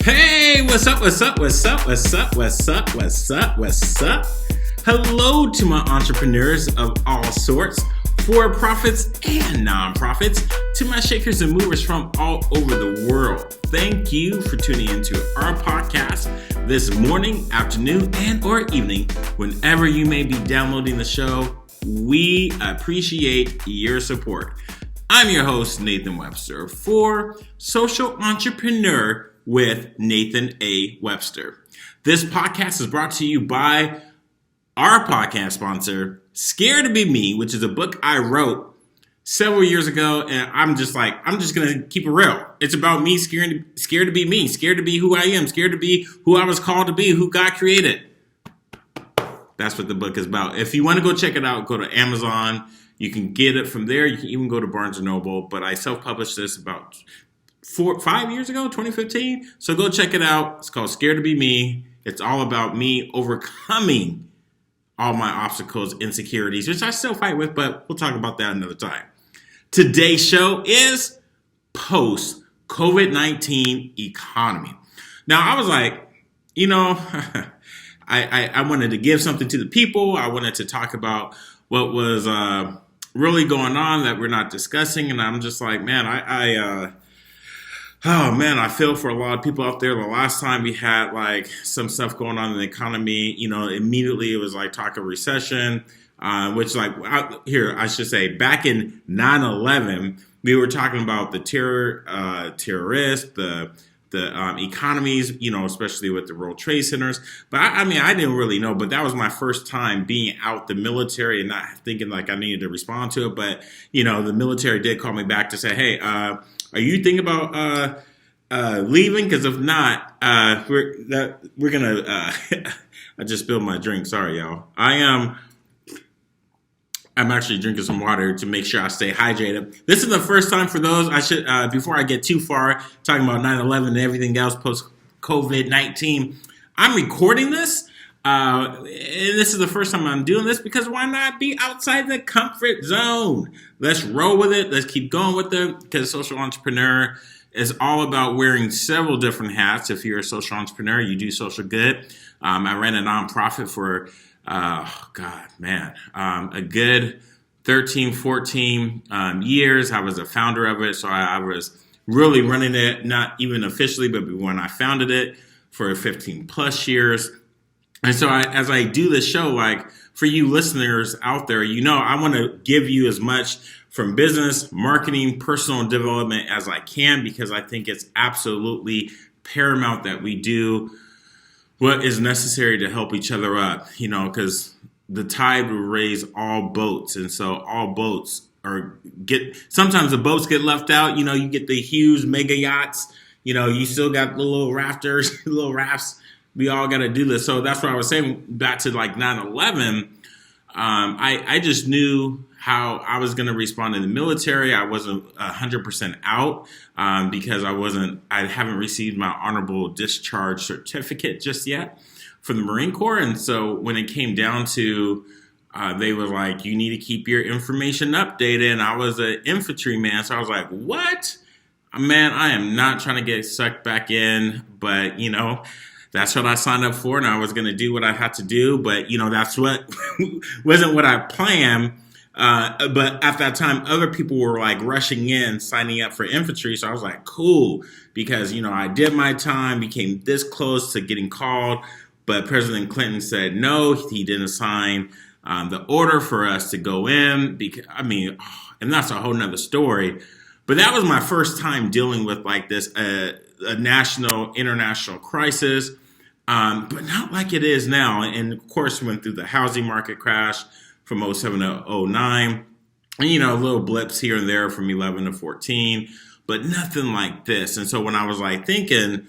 Hey, what's up? Hello to my entrepreneurs of all sorts, for-profits and non-profits, to my shakers and movers from all over the world. Thank you for tuning into our podcast this morning, afternoon, and or evening, whenever you may be downloading the show. We appreciate your support. I'm your host, Nathan Webster, for Social Entrepreneur with Nathan A. Webster. This podcast is brought to you by our podcast sponsor, Scared to Be Me, which is a book I wrote several years ago, and I'm just going to keep it real. It's about me scared to be me, scared to be who I am, scared to be who I was called to be, who God created. That's what the book is about. If you want to go check it out, go to Amazon. You can get it from there. You can even go to Barnes & Noble, but I self-published this about 5 years ago, 2015. So go check it out. It's called Scared to Be Me. It's all about me overcoming all my obstacles, insecurities, which I still fight with, but we'll talk about that another time. Today's show is post-COVID-19 economy. Now, I was like, I wanted to give something to the people. I wanted to talk about what was really going on that we're not discussing. And I'm just like, man, I feel for a lot of people out there. The last time we had like some stuff going on in the economy, immediately it was like talk of recession, which I should say back in 9/11, we were talking about the terrorists, the economies, especially with the World Trade Centers. But I didn't really know, but that was my first time being out the military and not thinking like I needed to respond to it. But, the military did call me back to say, hey, are you thinking about leaving? Because if not, we're going to, I just spilled my drink. Sorry, y'all. I'm actually drinking some water to make sure I stay hydrated. This is the first time for those, before I get too far, talking about 9/11 and everything else post-COVID-19, I'm recording this. And this is the first time I'm doing this because why not be outside the comfort zone? Let's roll with it. Let's keep going with it because social entrepreneur is all about wearing several different hats. If you're a social entrepreneur, you do social good. I ran a nonprofit for a good 13, 14 years. I was a founder of it. So I was really running it, not even officially, but when I founded it for 15 plus years. And so as I do this show, like for you listeners out there, I want to give you as much from business, marketing, personal development as I can, because I think it's absolutely paramount that we do what is necessary to help each other up, because the tide will raise all boats. And so all boats sometimes the boats get left out. You get the huge mega yachts, you still got the little rafters, little rafts. We all got to do this. So that's what I was saying back to like 9/11. I just knew how I was going to respond in the military. I wasn't 100% out because I haven't received my honorable discharge certificate just yet from the Marine Corps. And so when it came down to, they were like, you need to keep your information updated. And I was an infantryman. So I was like, what? Man, I am not trying to get sucked back in. But, that's what I signed up for. And I was going to do what I had to do. But, that's what wasn't what I planned. But at that time, other people were like rushing in, signing up for infantry. So I was like, cool, because, I did my time, became this close to getting called. But President Clinton said no, he didn't sign the order for us to go in. And that's a whole nother story. But that was my first time dealing with like this, a national, international crisis. But not like it is now. And of course, we went through the housing market crash from 07 to 09. And, little blips here and there from 11 to 14, but nothing like this. And so when I was like thinking,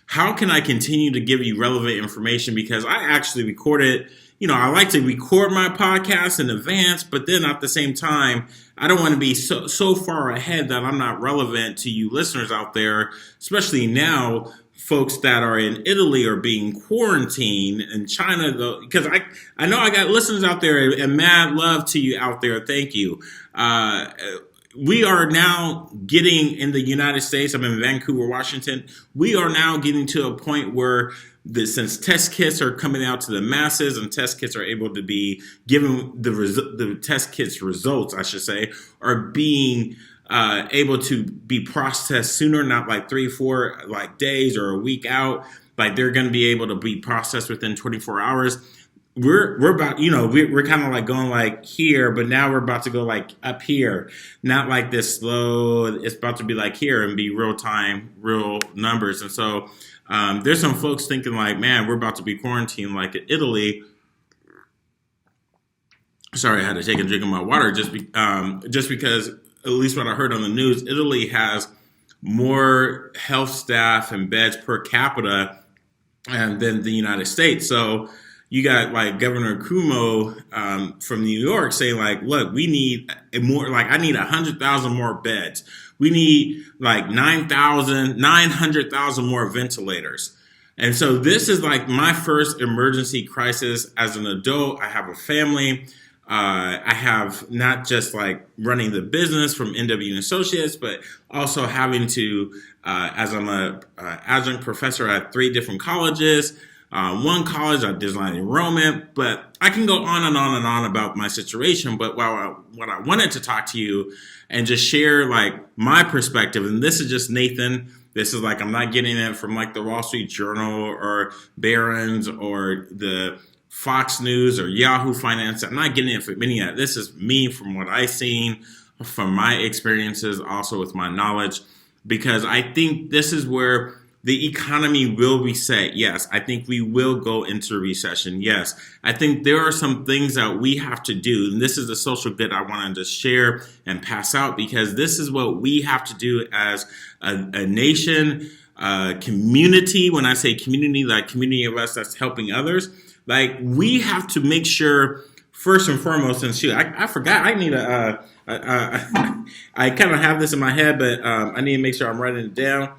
how can I continue to give you relevant information? Because I actually recorded, I like to record my podcast in advance, but then at the same time, I don't want to be so far ahead that I'm not relevant to you listeners out there, especially now. Folks that are in Italy are being quarantined, in China, though, because I know I got listeners out there, and mad love to you out there. Thank you. we are now getting in the United States. I'm in Vancouver, Washington. We are now getting to a point where since test kits are coming out to the masses and test kits are able to be given the test kits results, I should say, are being able to be processed sooner, not like 3-4 like days or a week out. Like they're going to be able to be processed within 24 hours. We're about, we're kind of like going like here, but now we're about to go like up here, not like this slow. It's about to be like here and be real time, real numbers. And so there's some folks thinking like, man, we're about to be quarantined like in Italy. Sorry, I had to take a drink of my water just because, at least what I heard on the news, Italy has more health staff and beds per capita than the United States. So you got like Governor Cuomo from New York saying like, look, we need I need 100,000 more beds. We need like 900,000 more ventilators. And so this is like my first emergency crisis as an adult. I have a family. I have not just like running the business from NW Associates, but also having to, as I'm a adjunct professor at 3 different colleges. One college, I design enrollment, but I can go on and on and on about my situation. But what I wanted to talk to you and just share like my perspective, and this is just Nathan. This is like, I'm not getting it from like the Wall Street Journal or Barron's or the Fox News or Yahoo Finance. I'm not getting it from any of that. This is me from what I've seen, from my experiences, also with my knowledge, because I think this is where the economy will reset. Yes, I think we will go into recession. Yes, I think there are some things that we have to do. And this is the social good I wanted to share and pass out, because this is what we have to do as a nation, community. When I say community, like community of us that's helping others, like we have to make sure first and foremost, and shoot, I forgot, I need I kind of have this in my head, but I need to make sure I'm writing it down.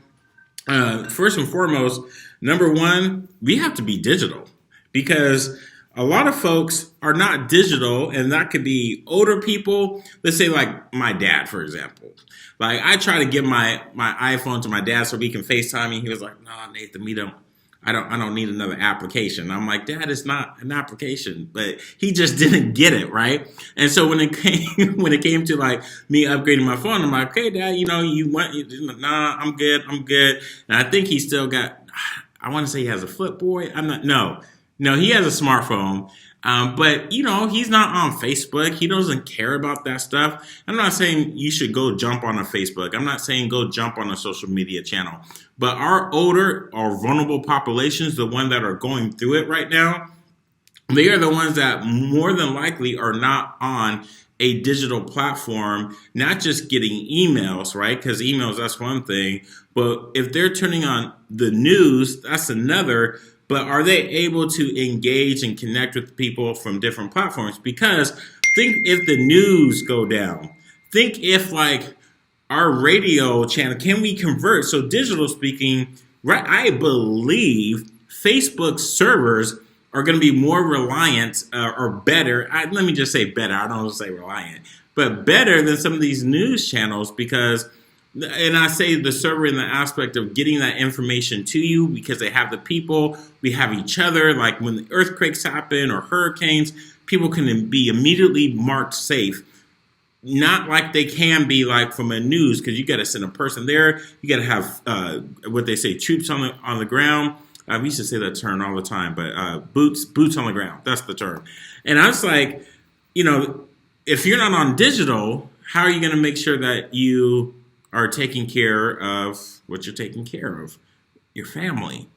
First and foremost, number one, we have to be digital, because a lot of folks are not digital, and that could be older people. Let's say like my dad, for example. Like I try to give my iPhone to my dad so we can FaceTime, and he was like, "No, Nathan, I don't need another application." I'm like, "Dad, it's not an application," but he just didn't get it, right? And so when it came to like me upgrading my phone, I'm like, "Okay, Dad, nah, I'm good. And I think he still got, I want to say he has a Flip Boy. No, he has a smartphone. But he's not on Facebook. He doesn't care about that stuff. I'm not saying you should go jump on a Facebook. I'm not saying go jump on a social media channel. But our older or vulnerable populations, the ones that are going through it right now, they are the ones that more than likely are not on a digital platform, not just getting emails, right? Because emails, that's one thing. But if they're turning on the news, that's another. But are they able to engage and connect with people from different platforms? Because think if the news go down. Think if like our radio channel, can we convert? So digital speaking, right? I believe Facebook servers are going to be more reliant or better. Let me just say better. I don't want to say reliant, but better than some of these news channels, because, and I say the server in the aspect of getting that information to you, because they have the people, we have each other. Like when the earthquakes happen or hurricanes, people can be immediately marked safe. Not like they can be like from a news, because you got to send a person there. You got to have what they say, troops on the ground. We used to say that term all the time, but boots on the ground. That's the term. And I was like, if you're not on digital, how are you going to make sure that you are taking care of what you're taking care of? Your family,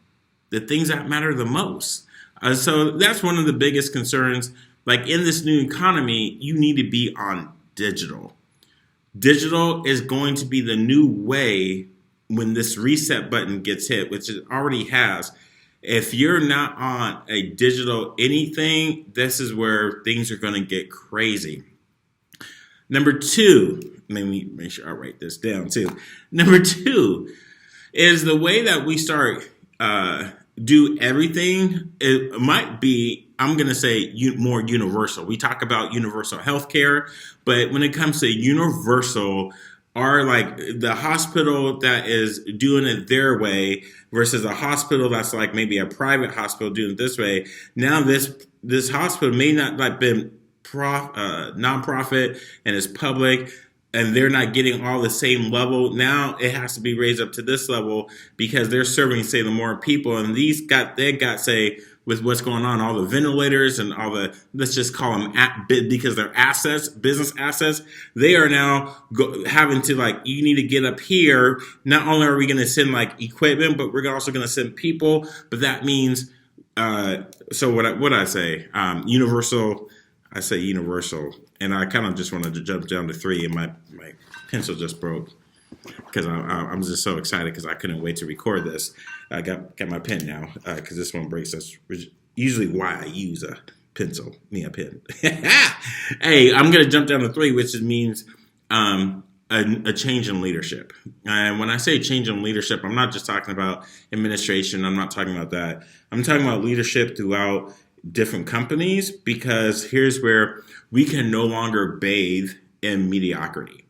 the things that matter the most. So that's one of the biggest concerns. Like in this new economy, you need to be on digital. Digital is going to be the new way when this reset button gets hit, which it already has. If you're not on a digital anything, this is where things are going to get crazy. Number two, let me make sure I write this down too. Number two is the way that we start do everything. It might be, I'm going to say more universal. We talk about universal healthcare, but when it comes to universal, are like the hospital that is doing it their way versus a hospital that's like maybe a private hospital doing it this way. Now this hospital may not like been nonprofit and it's public, and they're not getting all the same level. Now it has to be raised up to this level because they're serving, say, the more people, and they got say, with what's going on, all the ventilators and all the, let's just call them because they're assets, business assets, they are now having to like, you need to get up here. Not only are we going to send like equipment, but we're also going to send people. But that means, so what I say, universal, I say universal. And I kind of just wanted to jump down to 3, and my pencil just broke because I'm just so excited because I couldn't wait to record this. I got my pen now because this one breaks. That's usually why I use a pencil, a pen. Hey, I'm going to jump down to 3, which means a change in leadership. And when I say change in leadership, I'm not just talking about administration. I'm not talking about that. I'm talking about leadership throughout different companies, because here's where we can no longer bathe in mediocrity.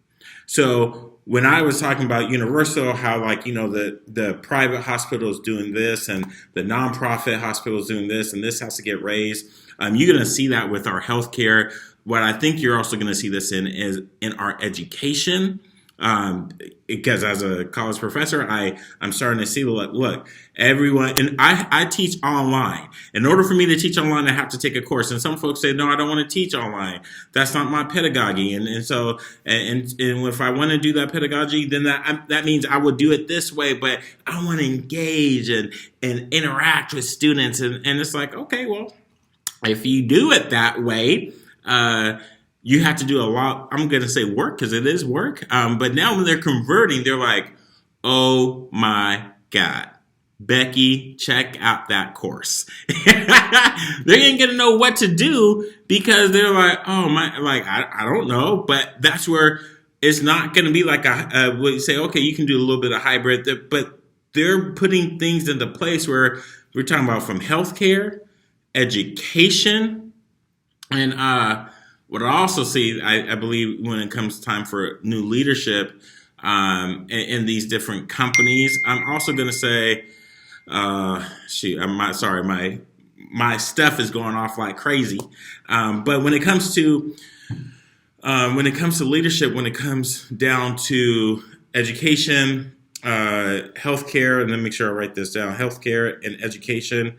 So when I was talking about universal, how like, the private hospital is doing this and the nonprofit hospital is doing this, and this has to get raised. You're going to see that with our healthcare. What I think you're also going to see this in our education. Because as a college professor, I'm starting to see, look, everyone, and I teach online. In order for me to teach online, I have to take a course. And some folks say, no, I don't want to teach online. That's not my pedagogy. And so if I want to do that pedagogy, then that means I would do it this way. But I want to engage and interact with students. And it's like, okay, well, if you do it that way, you have to do a lot, I'm going to say work because it is work. But now when they're converting, they're like, oh my God, Becky, check out that course. They ain't going to know what to do because they're like, oh my, like, I don't know. But that's where it's not going to be like we say, okay, you can do a little bit of hybrid, but they're putting things into place where we're talking about from healthcare, education, and, what I also see, I believe, when it comes time for new leadership in these different companies, I'm also going to say, my stuff is going off like crazy. But when it comes to leadership, when it comes down to education, healthcare, and let me make sure I write this down: healthcare and education.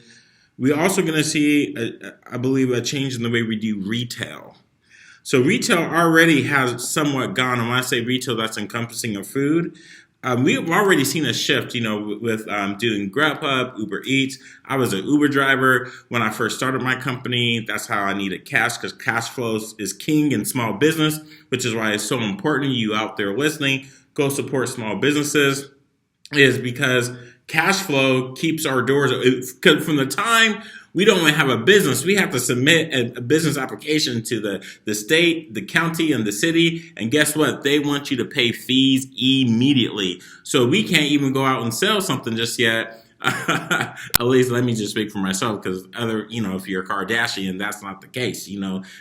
We're also going to see, I believe, a change in the way we do retail. So retail already has somewhat gone, and when I say retail, that's encompassing of food. We've already seen a shift, with doing Grubhub, Uber Eats. I was an Uber driver when I first started my company. That's how I needed cash, because cash flows is king in small business, which is why it's so important. You out there listening, go support small businesses, is because cash flow keeps our doors, because from the time we don't even have a business, we have to submit a business application to the state, the county, and the city. And guess what? They want you to pay fees immediately. So we can't even go out and sell something just yet. At least let me just speak for myself, because if you're a Kardashian, that's not the case.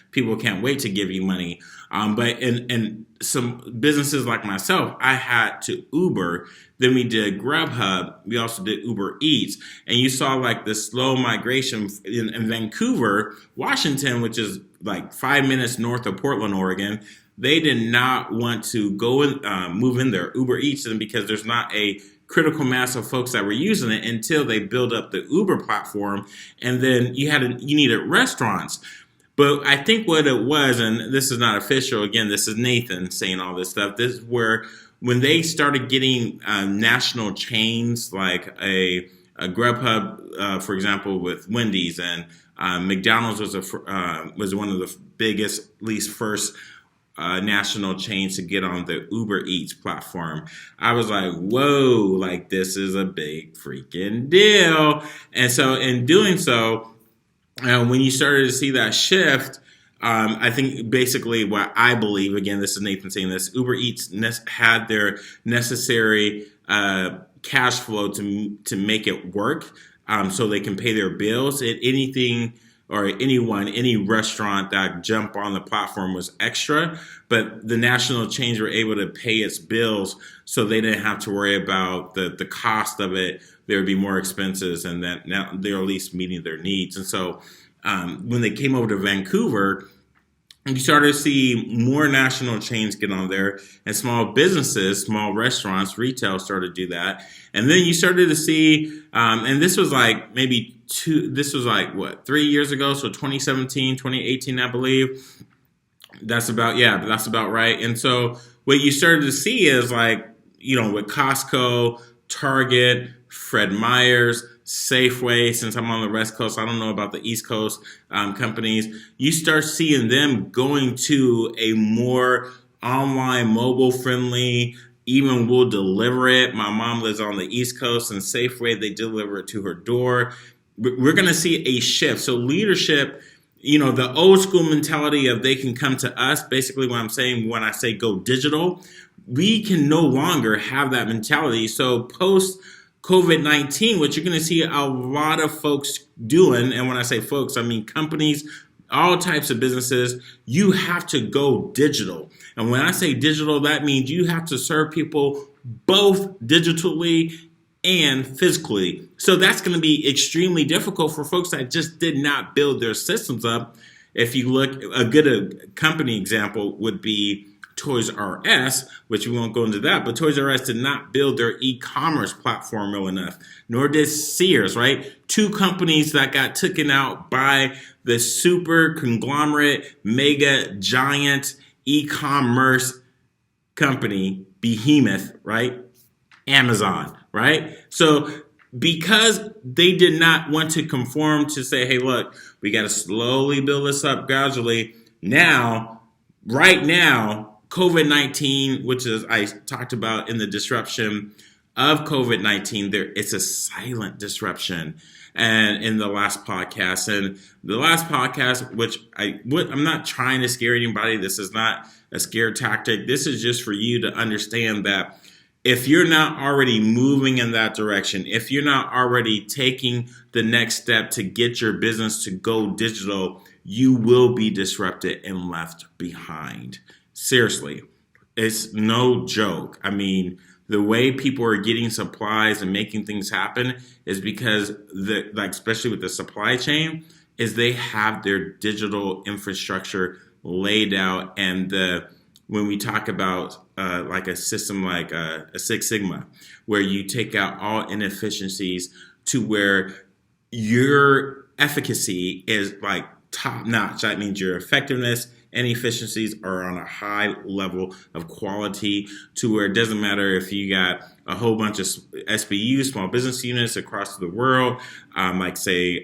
People can't wait to give you money. But in some businesses like myself, I had to Uber. Then we did Grubhub. We also did Uber Eats. And you saw like the slow migration in Vancouver, Washington, which is like 5 minutes north of Portland, Oregon. They did not want to go and move in their Uber Eats, and because there's not a critical mass of folks that were using it until they build up the Uber platform. And then you needed restaurants. But I think what it was, and this is not official, again, this is Nathan saying all this stuff, this is where when they started getting national chains like a Grubhub, for example, with Wendy's, and McDonald's was one of the biggest, at least first national chains to get on the Uber Eats platform. I was like, whoa, like this is a big freaking deal. And so in doing so, when you started to see that shift, I think basically what I believe, again, this is Nathan saying this, Uber Eats had their necessary cash flow to make it work, so they can pay their bills. And anything or any restaurant that jumped on the platform was extra, but the national chains were able to pay its bills so they didn't have to worry about the cost of it. There would be more expenses, and that now they're at least meeting their needs. And so when they came over to Vancouver, you started to see more national chains get on there, and small businesses, small restaurants, retail started to do that. And then you started to see, and this was like this was like what, 3 years ago? So 2017, 2018, I believe. That's about right. And so what you started to see is like, with Costco, Target, Fred Meyer's, Safeway, since I'm on the West Coast, I don't know about the East Coast companies, you start seeing them going to a more online, mobile friendly, even will deliver it. My mom lives on the East Coast, and Safeway, they deliver it to her door. We're going to see a shift. So leadership, the old school mentality of they can come to us, basically what I'm saying when I say go digital, we can no longer have that mentality. So post COVID-19, what you're going to see a lot of folks doing, and when I say folks, I mean companies, all types of businesses, you have to go digital. And when I say digital, that means you have to serve people both digitally and physically. So that's going to be extremely difficult for folks that just did not build their systems up. If you look, a good company example would be Toys R Us, which we won't go into that, but Toys R Us did not build their e-commerce platform well enough, nor did Sears, right? Two companies that got taken out by the super conglomerate, mega giant e-commerce company, behemoth, right? Amazon, right? So because they did not want to conform to say, hey, look, we got to slowly build this up gradually. Right now, COVID-19, which is I talked about in the disruption of COVID-19, it's a silent disruption. And in the last podcast, which I'm not trying to scare anybody. This is not a scare tactic. This is just for you to understand that if you're not already moving in that direction, if you're not already taking the next step to get your business to go digital, you will be disrupted and left behind. Seriously, it's no joke. I mean, the way people are getting supplies and making things happen is because especially with the supply chain, is they have their digital infrastructure laid out. And when we talk about like a system like a Six Sigma, where you take out all inefficiencies to where your efficacy is like top notch. That means your effectiveness and efficiencies are on a high level of quality to where it doesn't matter if you got a whole bunch of SBUs, small business units across the world, like say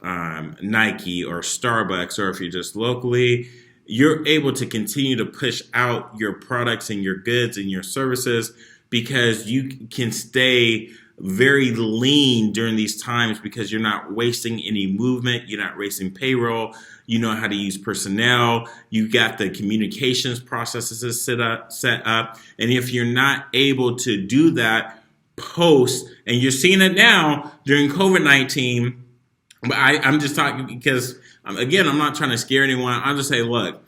Nike or Starbucks, or if you're just locally, you're able to continue to push out your products and your goods and your services because you can stay very lean during these times because you're not wasting any movement, you're not wasting payroll, you know how to use personnel, you got the communications processes set up. And if you're not able to do that post, and you're seeing it now during COVID-19, but I'm just talking because, again, I'm not trying to scare anyone. I'll just say, look,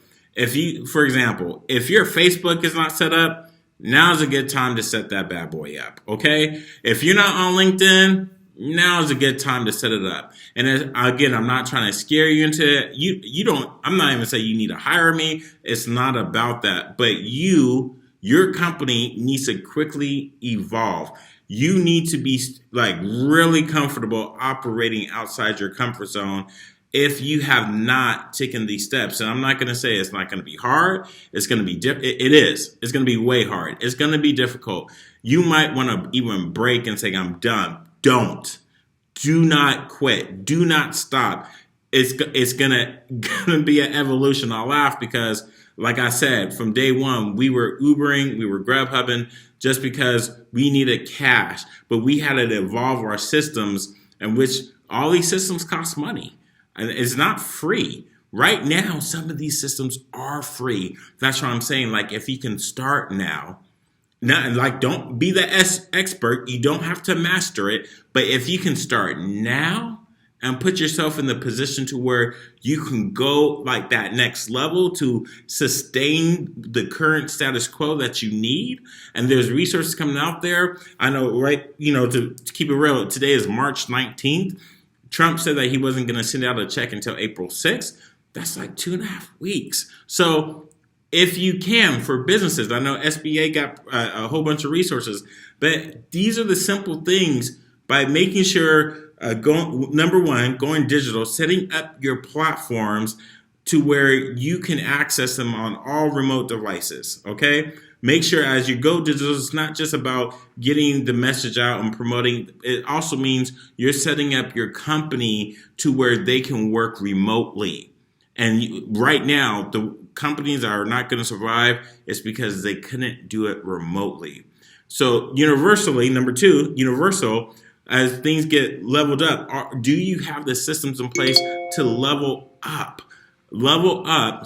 for example, if your Facebook is not set up, now's a good time to set that bad boy up, okay? If you're not on LinkedIn, now's a good time to set it up. And again, I'm not trying to scare you into it. I'm not even saying you need to hire me. It's not about that. But your company needs to quickly evolve. You need to be like really comfortable operating outside your comfort zone if you have not taken these steps. And I'm not going to say it's not going to be hard. It's going to be it is. It's going to be way hard. It's going to be difficult. You might want to even break and say, I'm done. Don't. Do not quit. Do not stop. It's gonna be an evolution. I'll laugh because, like I said, from day one, we were Ubering, we were Grubhubbing just because we needed cash. But we had to evolve our systems, in which all these systems cost money. And it's not free. Right now, some of these systems are free. That's what I'm saying. Like, if you can start now, don't be the expert. You don't have to master it. But if you can start now and put yourself in the position to where you can go like that next level to sustain the current status quo that you need. And there's resources coming out there. I know, right? To keep it real, today is March 19th. Trump said that he wasn't going to send out a check until April 6th. That's like 2.5 weeks. So if you can, for businesses, I know SBA got a whole bunch of resources, but these are the simple things by making sure, number one, going digital, setting up your platforms to where you can access them on all remote devices, okay? Make sure as you go digital, it's not just about getting the message out and promoting. It also means you're setting up your company to where they can work remotely. And right now, the companies that are not going to survive is because they couldn't do it remotely. So number two, as things get leveled up, do you have the systems in place to level up?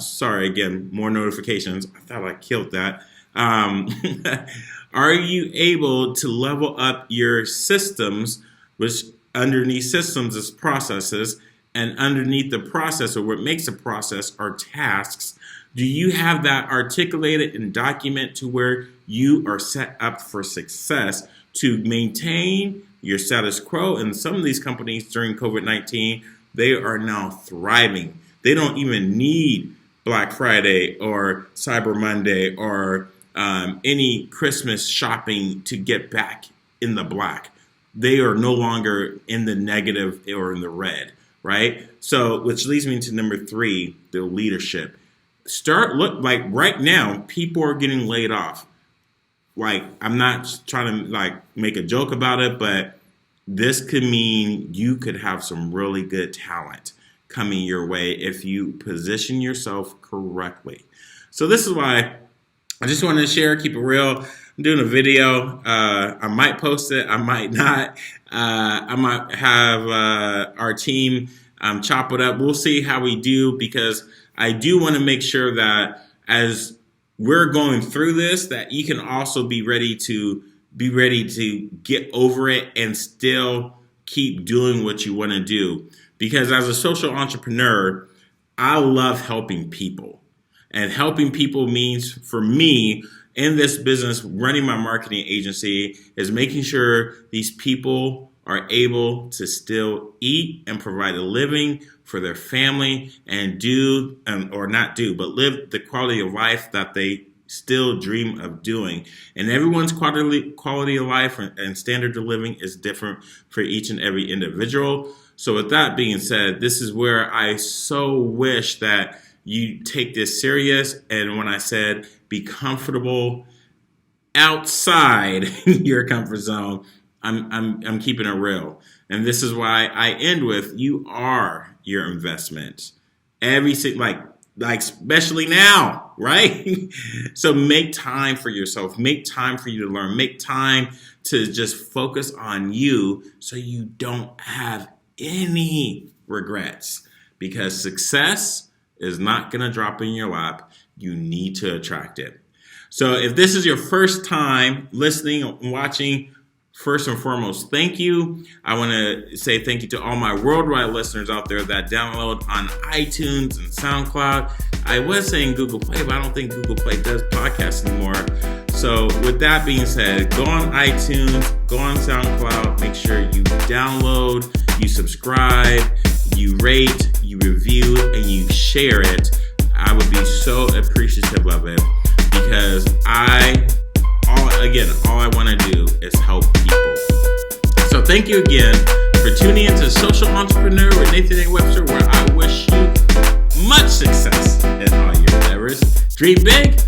Sorry, again, more notifications. I thought I killed that. Are you able to level up your systems, which underneath systems is processes, and underneath the process, or what makes a process, are tasks? Do you have that articulated and document to where you are set up for success to maintain your status quo? And some of these companies during COVID-19, they are now thriving. They don't even need Black Friday or Cyber Monday or any Christmas shopping to get back in the black. They are no longer in the negative or in the red, right? So, which leads me to number three, the leadership. Like right now, people are getting laid off. Like, I'm not trying to like make a joke about it, but this could mean you could have some really good talent coming your way if you position yourself correctly. So this is why I just wanted to share, keep it real. I'm doing a video. I might post it. I might not. I might have our team chop it up. We'll see how we do, because I do want to make sure that as we're going through this, that you can also be ready to get over it and still keep doing what you want to do. Because as a social entrepreneur, I love helping people. And helping people means, for me, in this business, running my marketing agency, is making sure these people are able to still eat and provide a living for their family and live the quality of life that they still dream of doing. And everyone's quality of life and standard of living is different for each and every individual. So with that being said, this is where I so wish that you take this serious. And when I said be comfortable outside your comfort zone, I'm keeping it real. And this is why I end with, you are your investment. Like especially now, right? So make time for yourself. Make time for you to learn. Make time to just focus on you so you don't have any regrets, because success is not going to drop in your lap. You need to attract it. So if this is your first time listening and watching, first and foremost, thank you. I want to say thank you to all my worldwide listeners out there that download on iTunes and SoundCloud. I was saying Google Play, but I don't think Google Play does podcasts anymore. So with that being said, go on iTunes, go on SoundCloud, make sure you download, you subscribe, you rate, you review, and you share it. I would be so appreciative of it, because all I want to do is help people. So thank you again for tuning into Social Entrepreneur with Nathan A Webster, where I wish you much success in all your endeavors. Dream big